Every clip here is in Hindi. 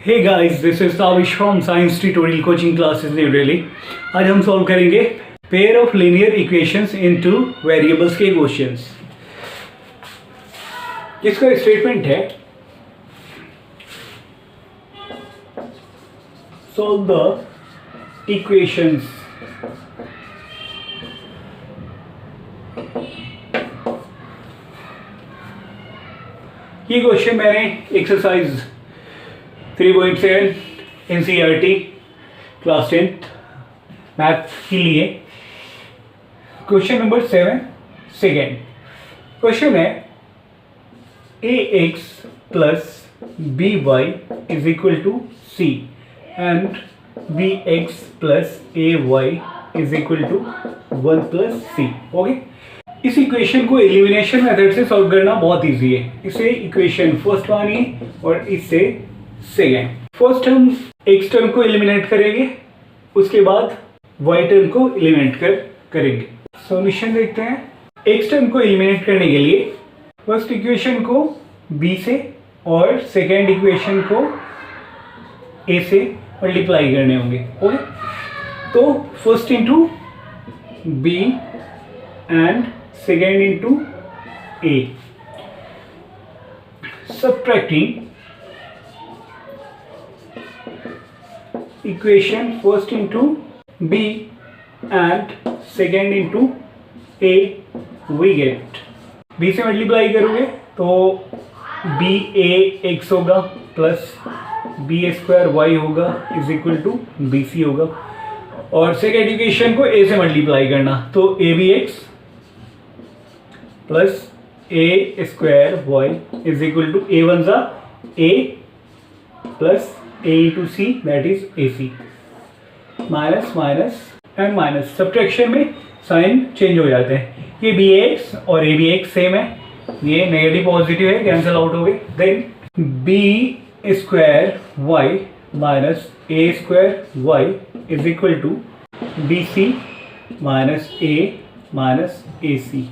Hey guys, this is Tavish from science tutorial coaching classes New Delhi. आज हम सॉल्व करेंगे pair of linear equations in two variables के क्वेश्चंस। जिसका स्टेटमेंट है सॉल्व द इक्वेशंस ये क्वेश्चन मैंने exercise 3.7 NCERT class 10th math के लिए क्वेश्चन नंबर 7 सेकेंड क्वेश्चन है ax plus by is equal to c and bx plus ay is equal to 1 plus c। Okay, इस इक्वेशन को एलिमिनेशन मेथड से सॉल्व करना बहुत इजी है। इसे इक्वेशन फर्स्ट मानिए और इससे सेकेंड। फर्स्ट हम एक्स टर्म को एलिमिनेट करेंगे, उसके बाद वाई टर्म को एलिमिनेट करेंगे। सॉल्यूशन देखते हैं। एक्स टर्म को एलिमिनेट करने के लिए फर्स्ट इक्वेशन को बी से और सेकेंड इक्वेशन को ए से मल्टीप्लाई करने होंगे। ओके, तो first into B and second into A, subtracting equation first into b and second into a we get b से मल्टीप्लाई करोगे तो b a x होगा प्लस b स्क्वायर y होगा is equal to B C होगा, और सेकेंड इक्वेशन को a से मल्टीप्लाई करना तो a b x plus a square y is equal to a one ज़ा a plus a into C that is A C, minus minus and minus. Subtraction में साइन चेंज हो जाते हैं। ये बी एक्स और ए बी एक्स सेम है, ये नेगेटिव पॉजिटिव है, कैंसिल आउट हो गए। Then B square Y minus A square Y is equal to B C minus A C.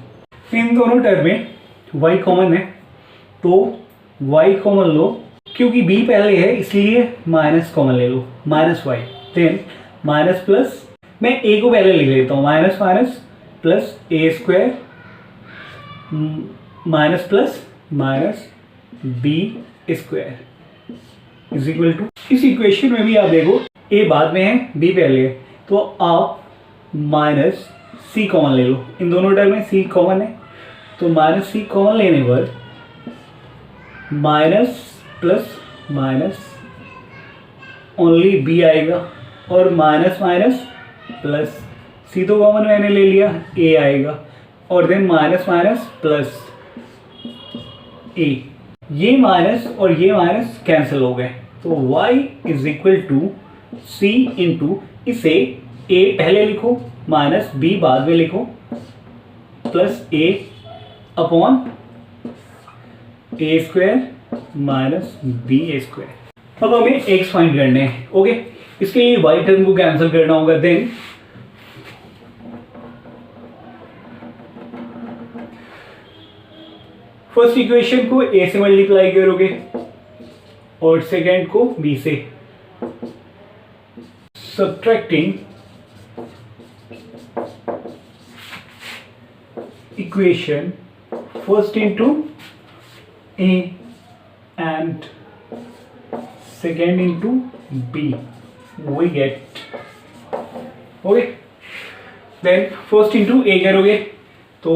इन दोनों टर्म में y कॉमन है तो y कॉमन लो, क्योंकि b पहले है इसलिए माइनस कॉमन ले लो, minus Y. Then minus plus, मैं a को पहले लिख लेता हूँ, minus minus plus A square minus plus minus B square is equal to. इस इक्वेशन में भी आप देखो a बाद में है b पहले है, तो आप माइनस c कॉमन ले लो। इन दोनों टर्म में c कॉमन है तो माइनस सी कॉमन लेने पर minus plus minus only B आएगा, और माइनस माइनस प्लस सी तो कॉमन मैंने ले लिया, ए आएगा, और देन माइनस माइनस प्लस ए। ये माइनस और ये माइनस कैंसिल हो गए तो y is equal to C into, इसे a पहले लिखो माइनस b बाद में लिखो plus a upon A square minus B square. अब हमें x फाइंड करने हैं। ओके, इसके लिए y टर्म को कैंसिल करना होगा। देन फर्स्ट इक्वेशन को a से मल्टीप्लाई करोगे और सेकेंड को b से। Subtracting equation first into a and second into b we get, okay, then first into a करोगे तो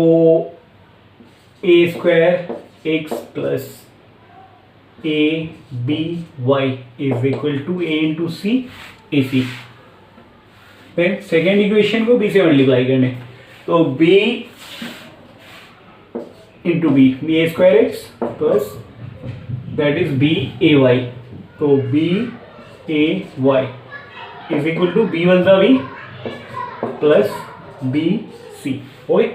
a square x plus a b y is equal to a into c a c। then second equation को b से मल्टीप्लाई करने तो b into B, B A square X plus that is B A Y, तो B A Y is equal to B one ज़ा B plus B C. Okay,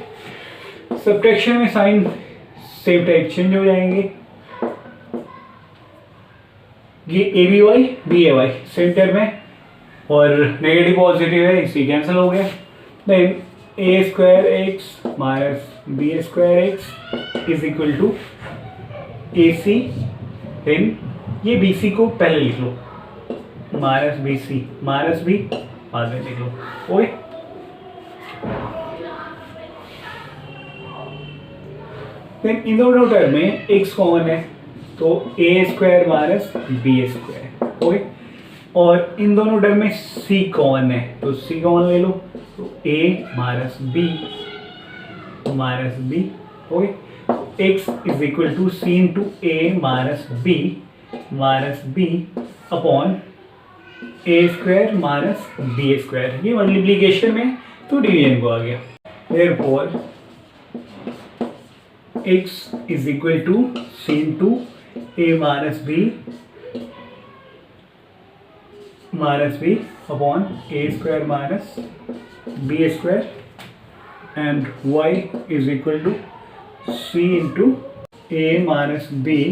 subtraction में साइन सेम टाइप चेंज हो जाएंगे। ये A B Y B A Y same term है और नेगेटिव पॉजिटिव है, इसी कैंसिल हो गया। Then A square X minus B square X is equal to A C. Then ये बी सी को पहले लिख लो minus B C minus B बाद में देख लो। ओके, फिर इन दोनों टर्म में x कॉमन है तो A square minus B square. Okay, और इन दोनों टर्म में c कॉमन है तो c कॉमन ले लो तो a minus B minus B. Okay, x is equal to C into A minus B upon A square minus B square. ये मल्टीप्लीकेशन में तो डिवीजन को आ गया। Therefore x is equal to C into A minus B upon A square minus B square and y is equal to C into A minus B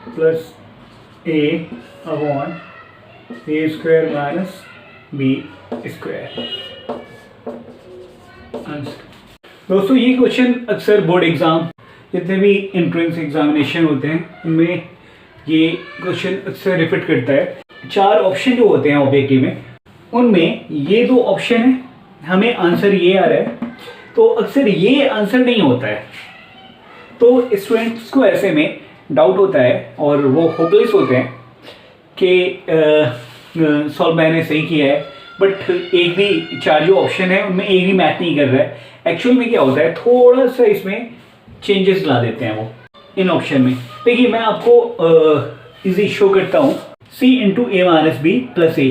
plus A upon A square minus B square. दोस्तों ये क्वेश्चन अक्सर बोर्ड एग्जाम जितने भी एंट्रेंस एग्जामिनेशन होते हैं उनमें ये क्वेश्चन अक्सर रिपीट करता है। 4 ऑप्शन जो होते हैं ऑब्जेक्टिव में उनमें ये 2 ऑप्शन है, हमें आंसर ये आ रहा है तो अक्सर ये आंसर नहीं होता है तो स्टूडेंट्स को ऐसे में डाउट होता है और वो होपलेस होते हैं कि सॉल्व मैंने सही किया है बट एक भी 4 जो ऑप्शन है उनमें एक भी मैच नहीं कर रहा है। एक्चुअल में क्या होता है, थोड़ा सा इसमें चेंजेस ला देते हैं वो इन ऑप्शन में। देखिए मैं आपको इजी शो करता हूँ, c into A minus B plus A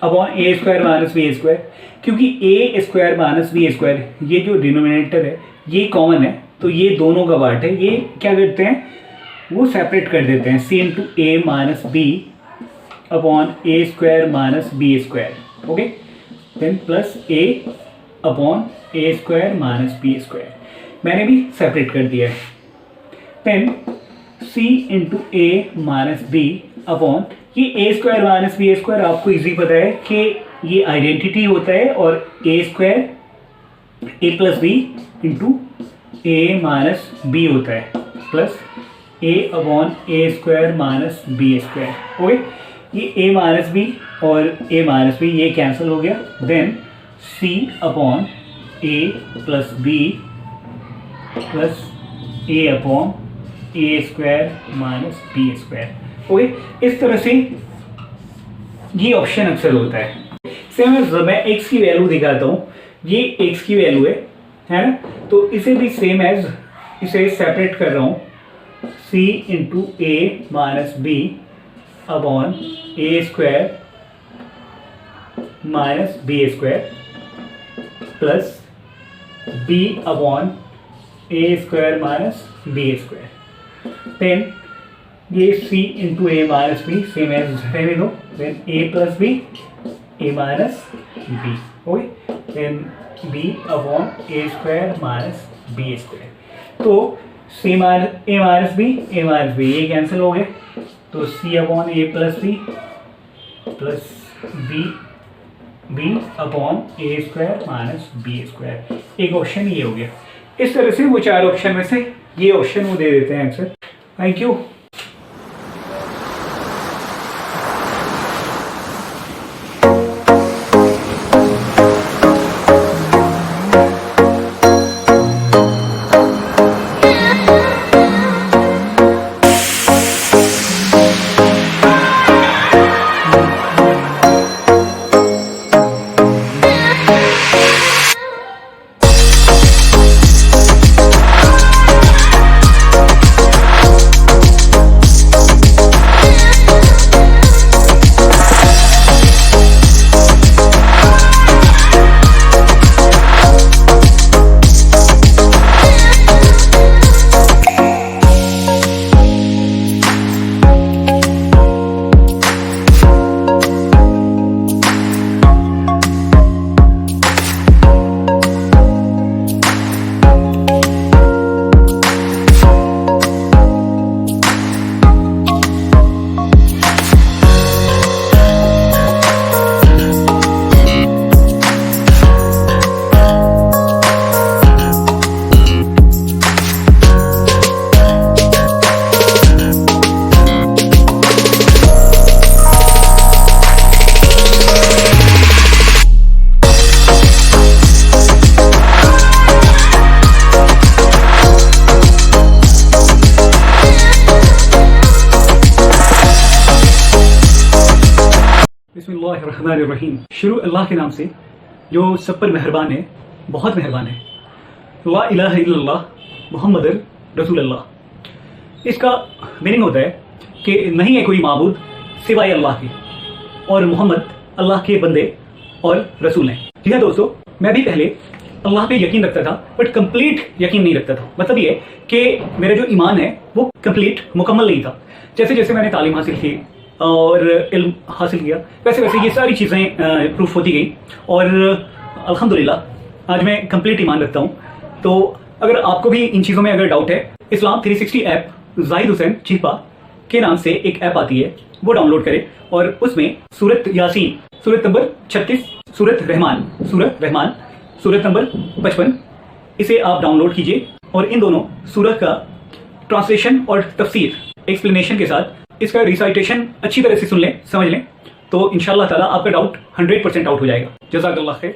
upon A square minus B square, क्योंकि ए स्क्वायर माइनस बी स्क्वायर ये जो डिनोमिनेटर है ये कॉमन है तो ये दोनों का पार्ट है। ये क्या करते हैं, वो सेपरेट कर देते हैं, c into A minus B upon A square minus B square. Okay, then plus A upon A square minus B square मैंने भी सेपरेट कर दिया है। Then c into A minus B upon ये A square minus B square आपको इजी पता है कि ये आइडेंटिटी होता है और A square A plus B into A minus B होता है plus A upon A square minus B square. Okay, ये a माइनस बी और a माइनस बी ये कैंसिल हो गया। Then c upon a plus B plus a upon A square minus B square. Okay, इस तरह से ये ऑप्शन अक्सर होता है। सेम एज मैं x की वैल्यू दिखाता हूँ, ये x की वैल्यू है ना, तो इसे भी सेम एज इसे सेपरेट कर रहा हूँ, c into A minus B upon A square minus B square plus B upon A square minus B square. Then ये c into A minus B same as रहने दो, then A plus B A minus B. Okay, then B upon A square minus B square. तो c minus A minus B ये कैंसिल हो गए तो c upon A plus B upon A square minus B square. एक ऑप्शन ये हो गया। इस तरह से वो 4 ऑप्शन में से ये ऑप्शन वो दे देते हैं आंसर। Thank you. बिस्मिल्लाहिर्रहमानिर्रहीम। शुरू अल्लाह के नाम से जो सब पर मेहरबान है, बहुत मेहरबान है। ला इलाहा इल्लल्लाह मुहम्मद रसूलुल्लाह। इसका मीनिंग होता है कि नहीं है कोई माबूद सिवाय अल्लाह के और मोहम्मद अल्लाह के बंदे और रसूल हैं। जी हाँ दोस्तों, मैं भी पहले अल्लाह पे यकीन रखता था बट कंप्लीट यकीन नहीं रखता था। मतलब ये कि मेरा जो ईमान है वो कंप्लीट मुकम्मल नहीं था। जैसे जैसे मैंने तालीम हासिल की और इल्म हासिल किया वैसे वैसे ये सारी चीज़ें प्रूफ होती गई और अल्हम्दुलिल्लाह आज मैं कंप्लीट ईमान रखता हूँ। तो अगर आपको भी इन चीज़ों में अगर डाउट है, इस्लाम 360 ऐप जाहिद हुसैन चीपा के नाम से एक ऐप आती है, वो डाउनलोड करें और उसमें सूरत यासीन, सूरत नंबर 36, सूरत रहमान सूरत नंबर 55, इसे आप डाउनलोड कीजिए और इन दोनों सूरत का ट्रांसलेशन और तफसीर एक्सप्लेनेशन के साथ इसका रिसाइटेशन अच्छी तरह से सुन लें, समझ लें, तो इंशाअल्लाह ताला आपका डाउट 100% आउट हो जाएगा। जज़ाकल्लाह खैर।